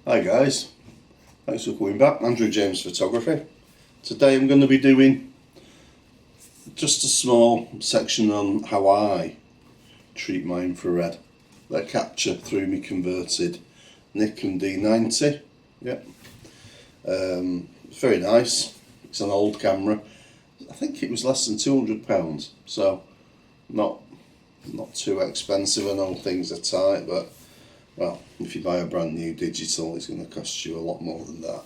Hi guys, thanks for coming back. Andrew James Photography. Today I'm going to be doing just a small section on how I treat my infrared that I capture through my converted Nikon D90. Yep. It's very nice. It's an old camera. I think it was less than £200, so not too expensive. I know things are tight, but well, if you buy a brand new digital, it's going to cost you a lot more than that.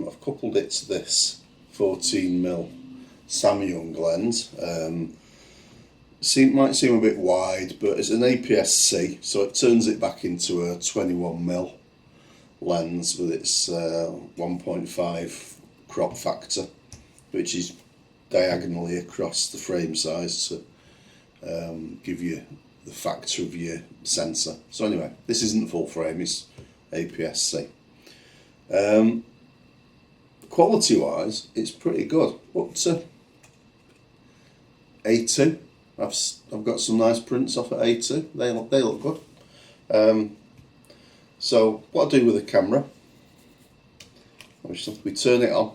I've coupled it to this 14mm Samyang lens. Might seem a bit wide, but it's an APS-C, so it turns it back into a 21mm lens with its 1.5 crop factor, which is diagonally across the frame size to give you the factor of your sensor. So anyway, this isn't full frame, it's APS-C. Quality wise, it's pretty good. Up to A2. I've got some nice prints off at A2. They look good. So what I do with the camera, we turn it on,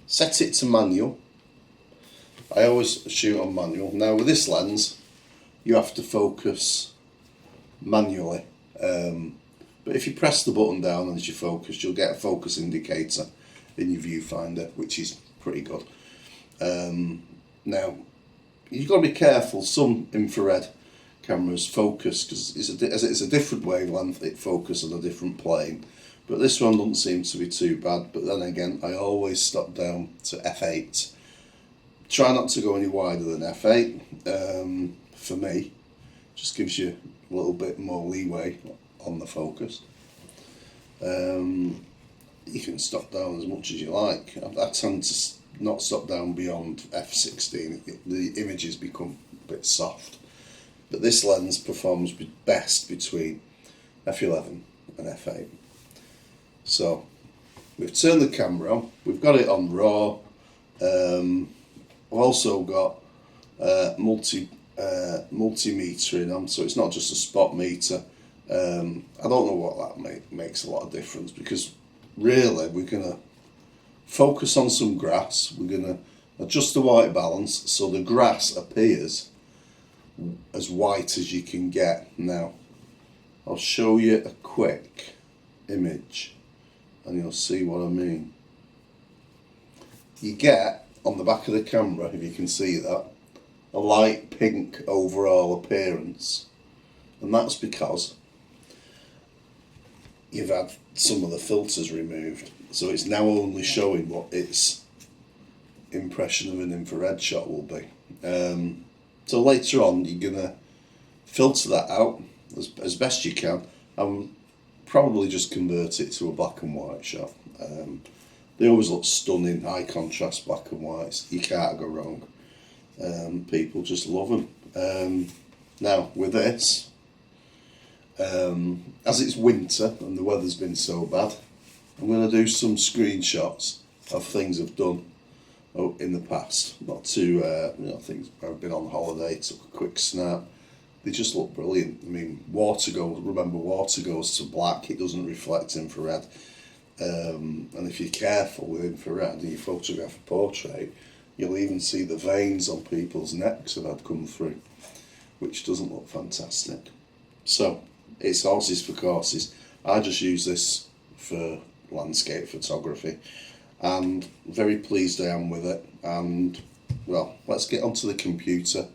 set it to manual. I always shoot on manual. Now with this lens, you have to focus manually, but if you press the button down as you focus, you'll get a focus indicator in your viewfinder, which is pretty good. Now you've got to be careful. Some infrared cameras focus because it's a different wavelength, it focuses on a different plane, but this one doesn't seem to be too bad. But then again, I always stop down to f8. Try not to go any wider than f8. For me, just gives you a little bit more leeway on the focus. You can stop down as much as you like. I tend to not stop down beyond f16. The images become a bit soft. But this lens performs best between f11 and f8. So we've turned the camera on. We've got it on RAW. I've also got multimetering on, so it's not just a spot meter. I don't know what that makes a lot of difference, because really we're going to focus on some grass. We're going to adjust the white balance so the grass appears as white as you can get. Now I'll show you a quick image and you'll see what I mean. You get on the back of the camera, if you can see that, a light pink overall appearance, and that's because you've had some of the filters removed, so it's now only showing what its impression of an infrared shot will be. So later on you're going to filter that out as best you can and probably just convert it to a black and white shot. They always look stunning, high contrast black and whites, you can't go wrong. People just love them. Now with this, as it's winter and the weather's been so bad, I'm going to do some screenshots of things I've done in the past. Not to things I've been on holiday, took a quick snap. They just look brilliant. I mean, water goes to black, it doesn't reflect infrared. And if you're careful with infrared and you photograph a portrait, you'll even see the veins on people's necks that have come through, which doesn't look fantastic. So it's horses for courses. I just use this for landscape photography, and very pleased I am with it. And well, let's get onto the computer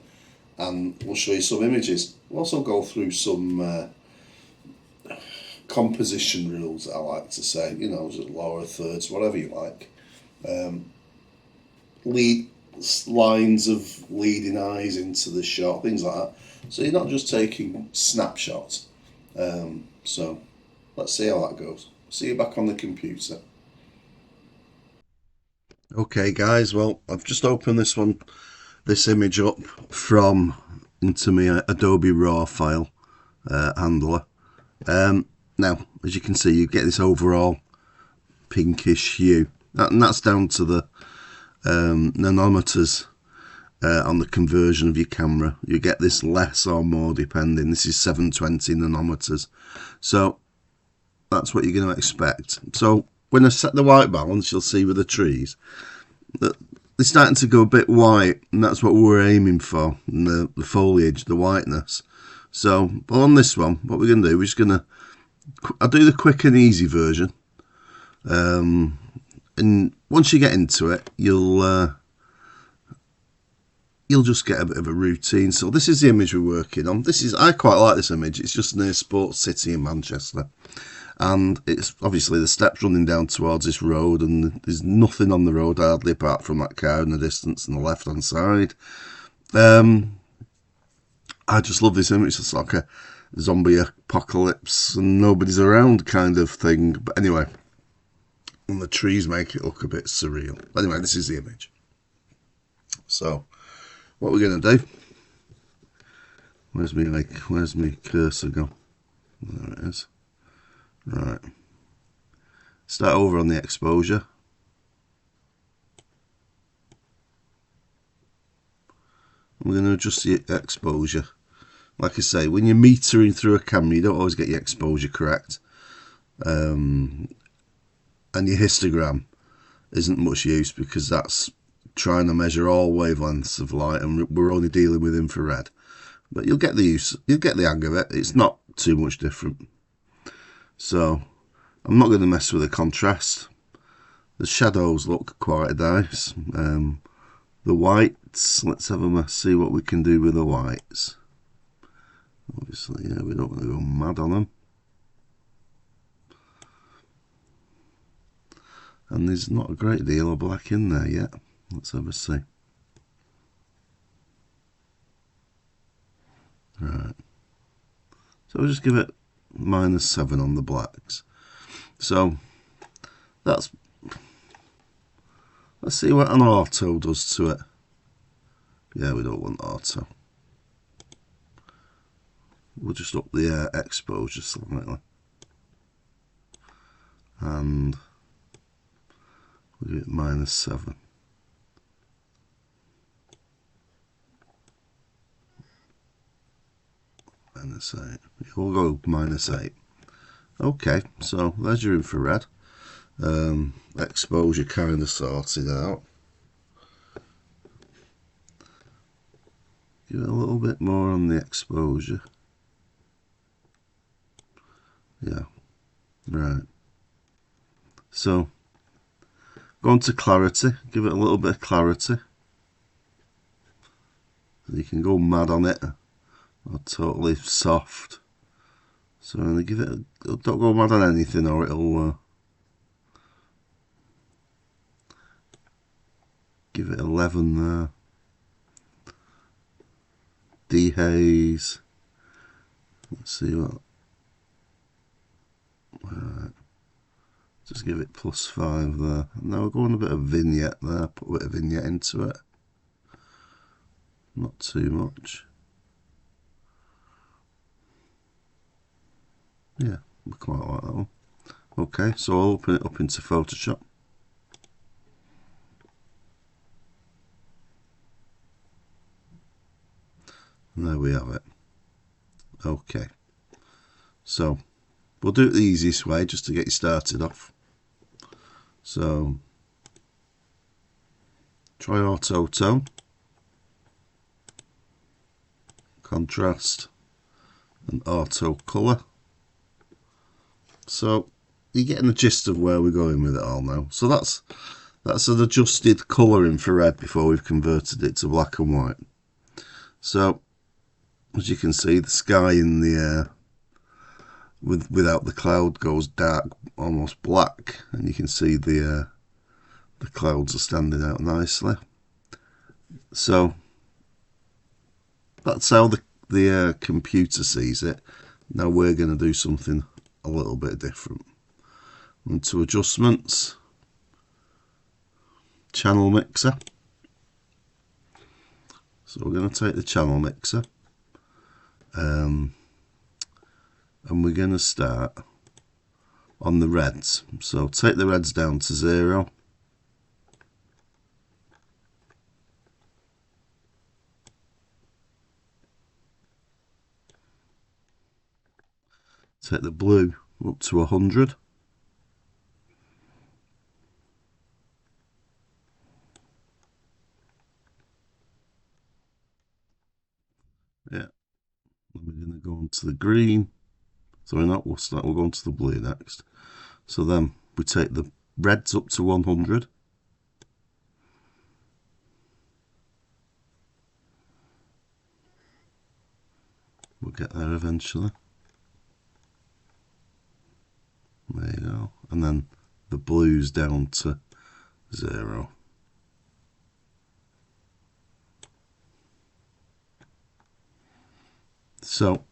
and we'll show you some images. We'll also go through some composition rules, I like to say, lower thirds, whatever you like. Lines of leading eyes into the shot, things like that. So you're not just taking snapshots. So let's see how that goes. See you back on the computer. Okay guys, well I've just opened this image up into my Adobe RAW file handler. Now, as you can see, you get this overall pinkish hue, and that's down to the nanometers on the conversion of your camera. You get this less or more depending. This is 720 nanometers. So that's what you're going to expect. So when I set the white balance, you'll see with the trees that they're starting to go a bit white, and that's what we were aiming for, in the foliage, the whiteness. So on this one, what we're going to do, we're just going to, I'll do the quick and easy version. And once you get into it, you'll just get a bit of a routine. So this is the image we're working on. I quite like this image. It's just near Sports City in Manchester. And it's obviously the steps running down towards this road, and there's nothing on the road hardly apart from that car in the distance on the left hand side. I just love this image. It's like a zombie apocalypse and nobody's around kind of thing. But anyway, and the trees make it look a bit surreal. Anyway, this is the image. So what we're going to do, where's my cursor go? There it is. Right, start over on the exposure. We're going to adjust the exposure. Like I say, when you're metering through a camera, you don't always get your exposure correct. And your histogram isn't much use because that's trying to measure all wavelengths of light, and we're only dealing with infrared. But you'll get the hang of it. It's not too much different. So I'm not going to mess with the contrast. The shadows look quite nice. The whites, let's have a see what we can do with the whites. Obviously, yeah, we don't want to go mad on them. And there's not a great deal of black in there yet. Let's have a see. Right. So we'll just give it -7 on the blacks. So let's see what an auto does to it. Yeah, we don't want auto. We'll just up the exposure slightly. And we'll give it -7. -8. We'll go -8. Okay, so there's your infrared. Exposure kind of sorted out. Give it a little bit more on the exposure. Yeah, right. So go on to clarity, give it a little bit of clarity. You can go mad on it or totally soft. So I'm going to give it, don't go mad on anything or it'll give it 11 there. Dehaze. Let's see what. Just give it +5 there. Now we're going a bit of vignette there. Put a bit of vignette into it. Not too much. Yeah, we quite like that one. Okay, so I'll open it up into Photoshop. And there we have it. Okay, so we'll do it the easiest way just to get you started off. So try auto tone, contrast, and auto color. So you're getting the gist of where we're going with it all now. So that's an adjusted color infrared before we've converted it to black and white. So as you can see, the sky in the air without the cloud goes dark, almost black, and you can see the clouds are standing out nicely. So that's how the computer sees it. Now we're going to do something a little bit different. Into adjustments, channel mixer. So we're going to take the channel mixer, and we're going to start on the reds. So take the reds down to 0. Take the blue up to 100. Yeah, we're going to go on to the green. Sorry, not we'll go on to the blue next. So then we take the reds up to 100. We'll get there eventually. There you go. And then the blues down to 0. So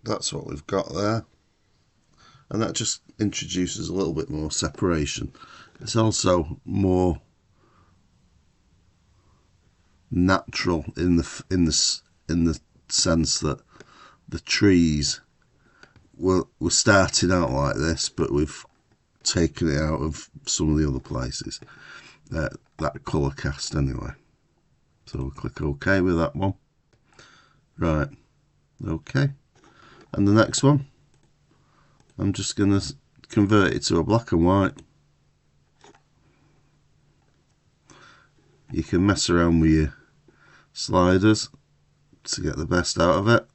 that's what we've got there. And that just introduces a little bit more separation. It's also more natural in the sense that the trees were starting out like this, but we've taken it out of some of the other places. That colour cast anyway. So we'll click OK with that one. Right, OK. And the next one, I'm just going to convert it to a black and white. You can mess around with your sliders to get the best out of it.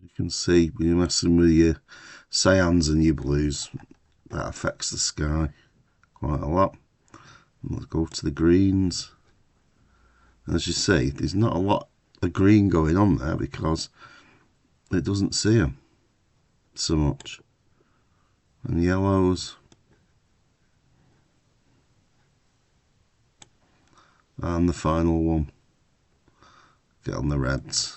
You can see when you're messing with your cyans and your blues, that affects the sky quite a lot. And let's go to the greens. And as you see, there's not a lot of green going on there because it doesn't see them so much. And yellows. And the final one, get on the reds.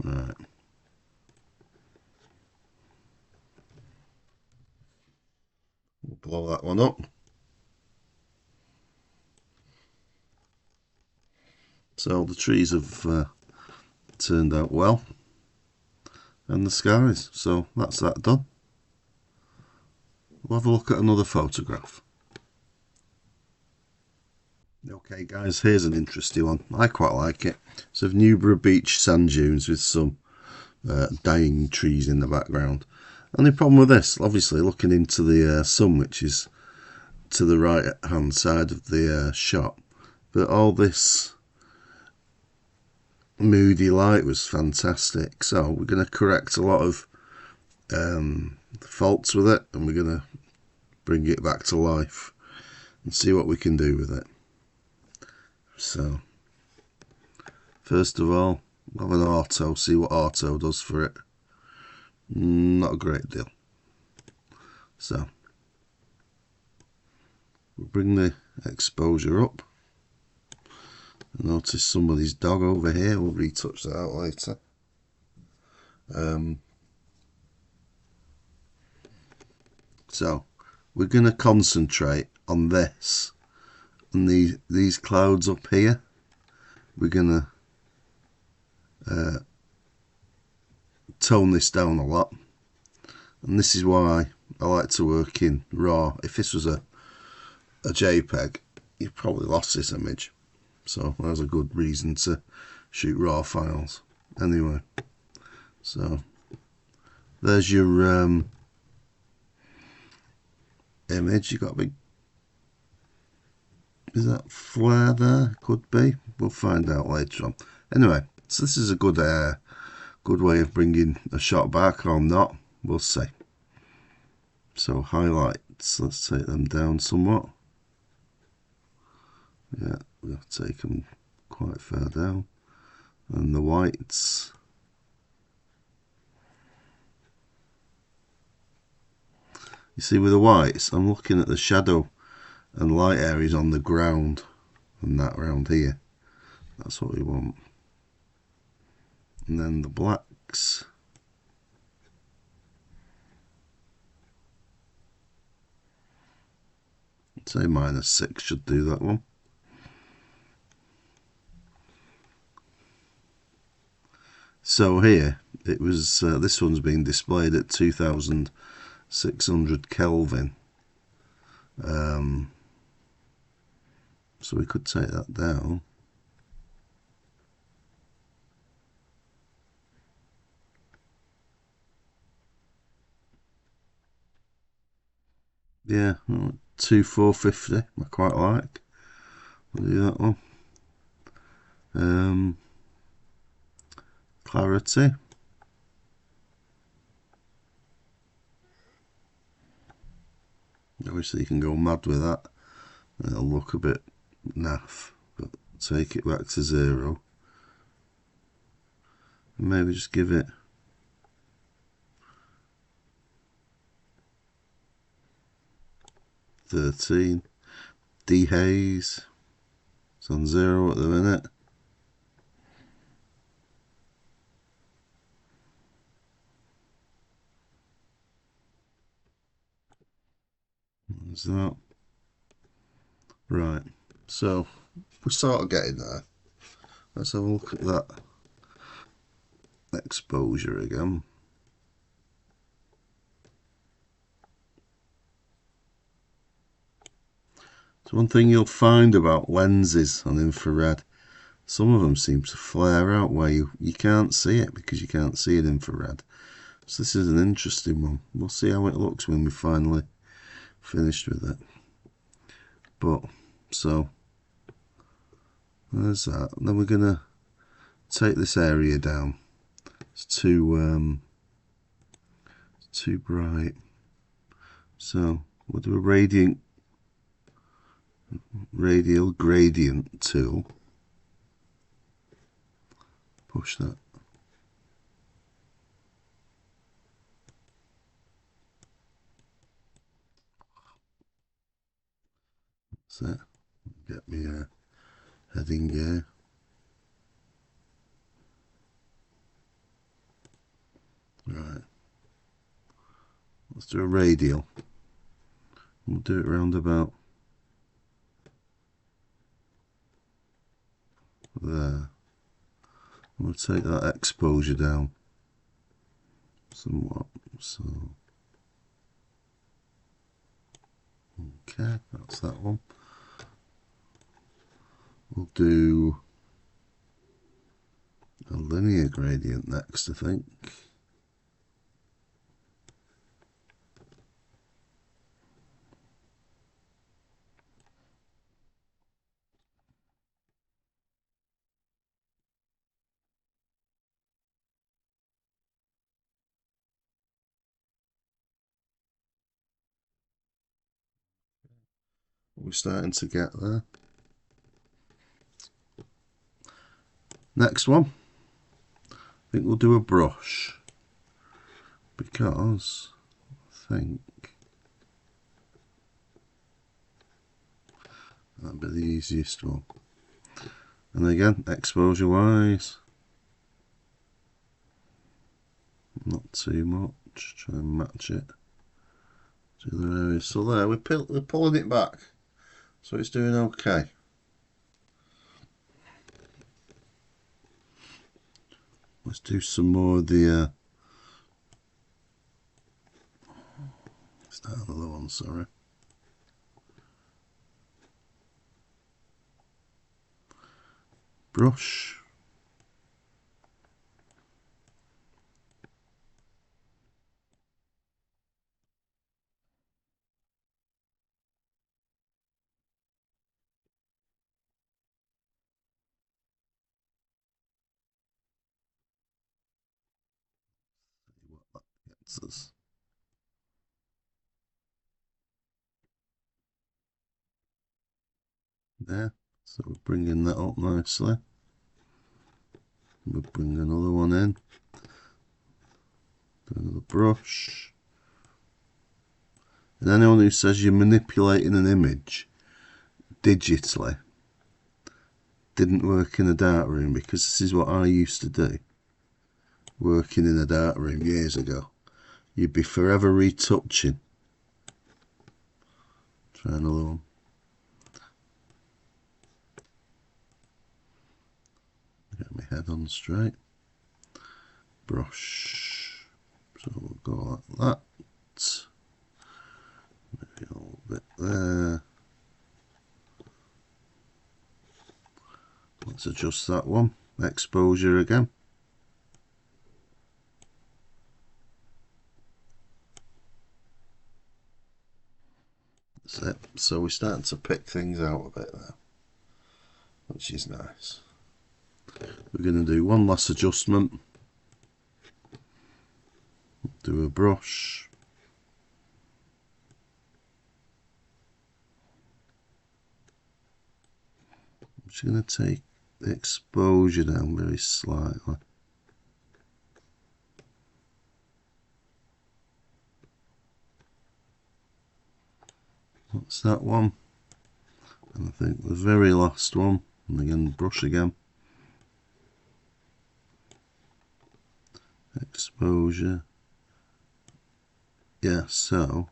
Right. We'll blow that one up. So the trees have turned out well, and the skies. So that's that done. We'll have a look at another photograph. Okay guys, here's an interesting one. I quite like it. It's of Newborough Beach sand dunes with some dying trees in the background. Only problem with this, obviously looking into the sun, which is to the right hand side of the shot, but all this moody light was fantastic. So we're going to correct a lot of faults with it, and we're going to bring it back to life and see what we can do with it. So first of all, we'll have an auto, see what auto does for it. Not a great deal. So we'll bring the exposure up. Notice somebody's dog over here. We'll retouch that out later. So we're going to concentrate on this and these clouds up here. We're going to tone this down a lot, and this is why I like to work in RAW. If this was a JPEG, you've probably lost this image, so that's a good reason to shoot RAW files. Anyway, so there's your image. You got a big, is that flare there? Could be. We'll find out later on. Anyway, so this is a good way of bringing a shot back or not. We'll see. So highlights, let's take them down somewhat. Yeah, we'll take them quite far down. And the whites. You see, with the whites, I'm looking at the shadow and light areas on the ground and that around here. That's what we want. And then the blacks. Say -6 should do that one. So here it was. This one's been displayed at 2,600 Kelvin. So we could take that down. Yeah, 2450 I quite like. We'll do that one. Clarity. Obviously you can go mad with that. It'll look a bit naff, but take it back to 0. And maybe just give it -13. Dehaze. It's on 0 at the minute. There's that. Right, so we're sort of getting there. Let's have a look at that exposure again. So one thing you'll find about lenses on infrared, some of them seem to flare out where you can't see it because you can't see it infrared. So this is an interesting one. We'll see how it looks when we finally finished with it. But so there's that. And then we're gonna take this area down. It's too bright. So we'll do a radial gradient tool. Push that. That's it. Get me a heading gear. Right. Let's do a radial. We'll do it round about there. We'll take that exposure down somewhat. So, okay, that's that one. We'll do a linear gradient next, I think. We're starting to get there. Next one, I think we'll do a brush because I think that'd be the easiest one. And again, exposure wise, not too much. Try and match it to the areas. So there, we're pulling it back, so it's doing okay. Let's do some more of the. It's that another one, sorry. Brush. See what that gets us. There. So we're bringing that up nicely. We'll bring another one in. Do another brush. And anyone who says you're manipulating an image digitally didn't work in a darkroom, because this is what I used to do. Working in a darkroom years ago. You'd be forever retouching. Try another one. head on straight. Brush. So we'll go like that. Maybe a little bit there. Let's adjust that one. Exposure again. That's it. So we're starting to pick things out a bit there, which is nice. We're going to do one last adjustment. Do a brush. I'm just going to take the exposure down very slightly. That's that one. And I think the very last one, and again, brush again. Exposure. Yeah, so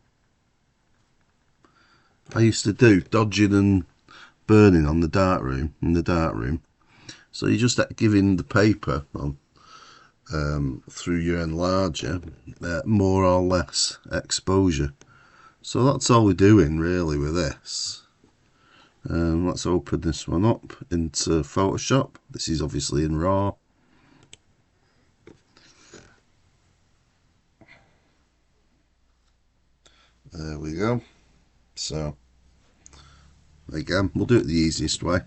I used to do dodging and burning on the darkroom, in the darkroom. So you just giving the paper on through your enlarger more or less exposure. So that's all we're doing really with this. Let's open this one up into Photoshop. This is obviously in RAW. There we go. So again, we'll do it the easiest way.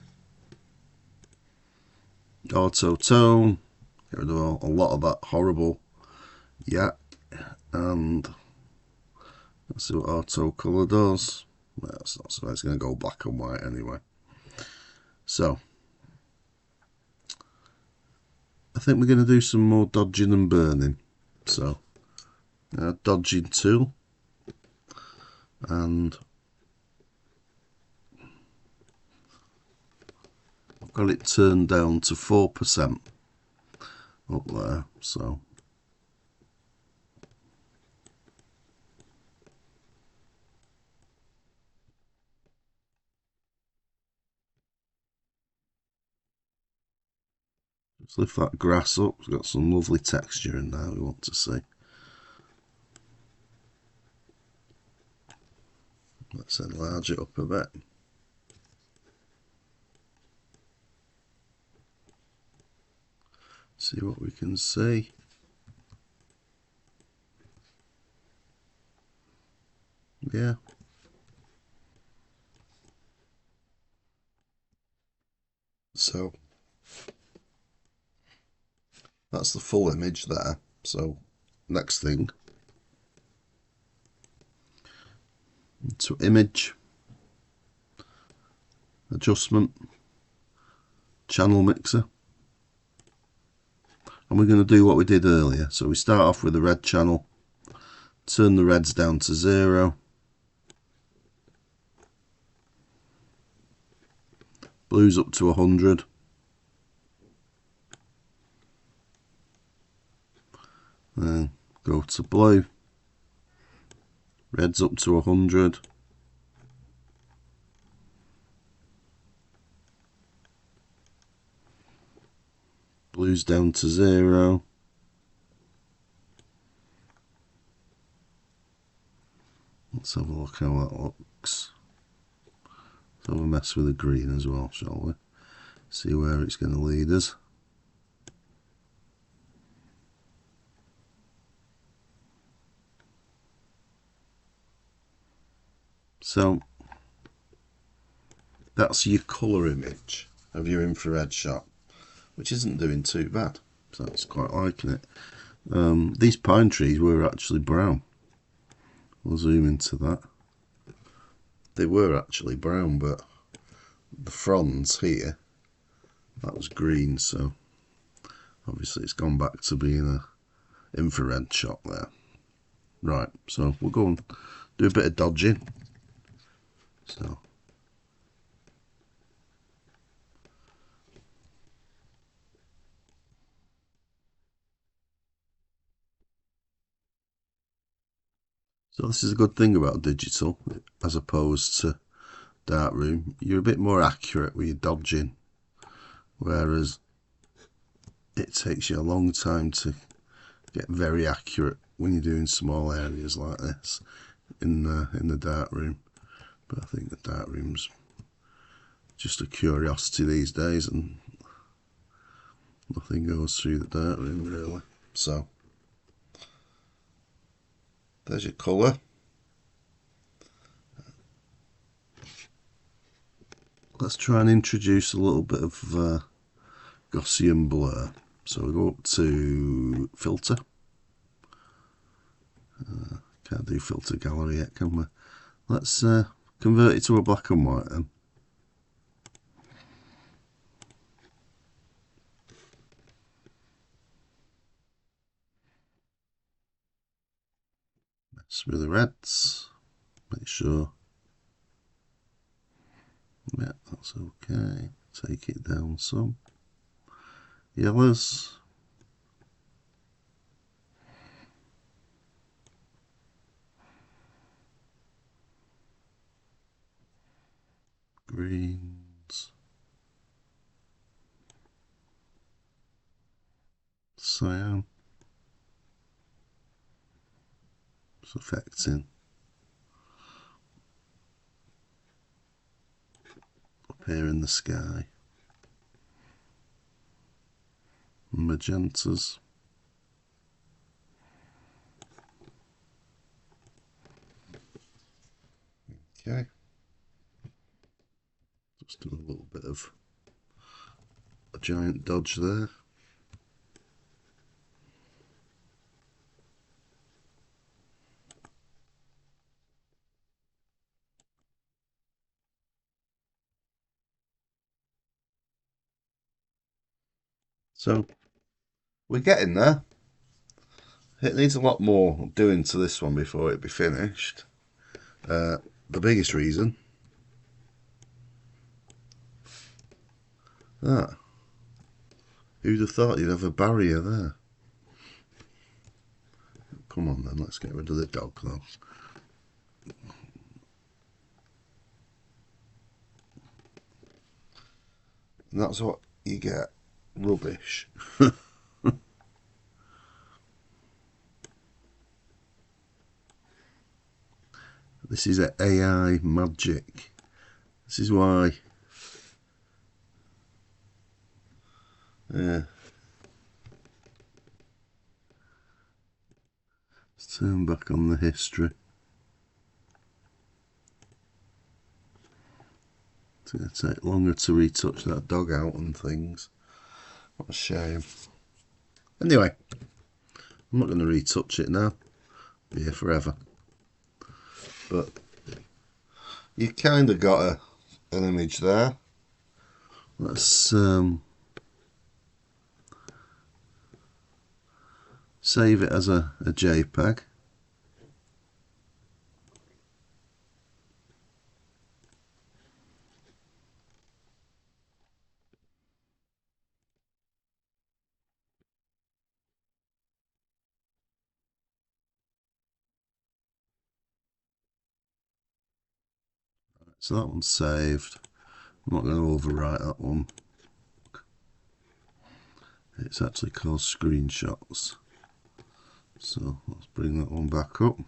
Auto tone, get rid of a lot of that horrible yak, and let's see what auto color does. Well, that's not so, it's going to go black and white anyway. So I think we're going to do some more dodging and burning. So dodging tool, and I've got it turned down to 4% up there. So let's lift that grass up. It's got some lovely texture in there we want to see. Let's enlarge it up a bit. See what we can see. Yeah. So that's the full image there. So next thing, to image, adjustment, channel mixer. And we're going to do what we did earlier. So we start off with the red channel, turn the reds down to 0, blues up to 100, then go to blue, reds up to 100, blues down to 0, let's have a look how that looks. Let's have a mess with the green as well, shall we? See where it's going to lead us. So that's your colour image of your infrared shot, which isn't doing too bad. So it's quite liking it. These pine trees were actually brown. We'll zoom into that. They were actually brown, but the fronds here, that was green, so obviously it's gone back to being an infrared shot there. Right, so we'll go and do a bit of dodging. So this is a good thing about digital as opposed to darkroom. You're a bit more accurate with your dodging, whereas it takes you a long time to get very accurate when you're doing small areas like this in the darkroom. But I think the darkroom's just a curiosity these days, and nothing goes through the darkroom really. So there's your colour. Let's try and introduce a little bit of Gaussian blur. So we'll go up to filter. Can't do filter gallery yet, can we? Let's convert it to a black and white then. Mess with the reds. Make sure. Yeah, that's okay. Take it down some. Yellows. Greens. Cyan. It's affecting. Up here in the sky. Magentas. Okay. Just do a little bit of a giant dodge there. So we're getting there. It needs a lot more doing to this one before it be finished. The biggest reason. Who'd have thought you'd have a barrier there? Come on then, let's get rid of the dog though. And that's what you get. Rubbish. This is AI magic. This is why. Yeah. Let's turn back on the history. It's going to take longer to retouch that dog out and things. What a shame. Anyway, I'm not going to retouch it now. Be here forever. But you kind of got an image there. Let's save it as a JPEG. So that one's saved. I'm not going to overwrite that one. It's actually called screenshots. So let's bring that one back up.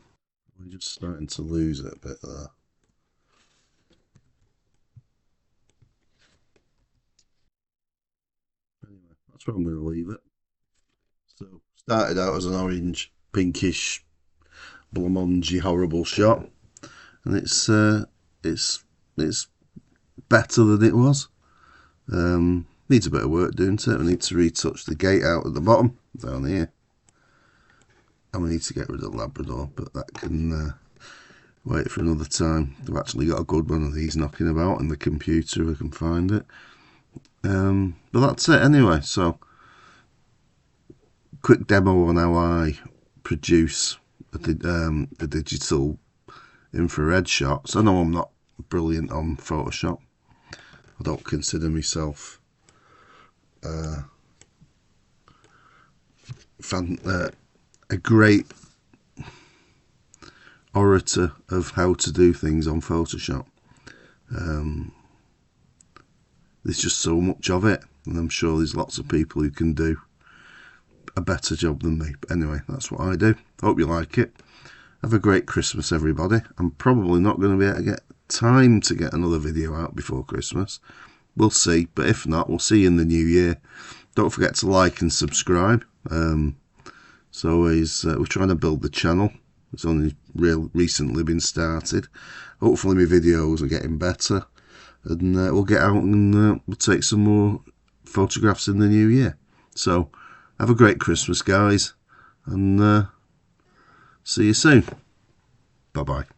We're just starting to lose it a bit there. Anyway, that's where I'm going to leave it. So started out as an orange, pinkish, blancmangy, horrible shot, and it's better than it was. Needs a bit of work doing to it. We need to retouch the gate out at the bottom down here, and we need to get rid of the Labrador, but that can wait for another time. I've actually got a good one of these knocking about in the computer if I can find it. But that's it anyway. So quick demo on how I produce the digital infrared shots. I know I'm not brilliant on Photoshop. I don't consider myself a great orator of how to do things on Photoshop. There's just so much of it, and I'm sure there's lots of people who can do a better job than me. But anyway, that's what I do. Hope you like it. Have a great Christmas, everybody. I'm probably not going to be able to get time to get another video out before Christmas. We'll see, but if not, we'll see you in the new year. Don't forget to like and subscribe. So we're trying to build the channel. It's only recently been started. Hopefully my videos are getting better, and we'll get out and we'll take some more photographs in the new year. So have a great Christmas, guys, and see you soon. Bye bye.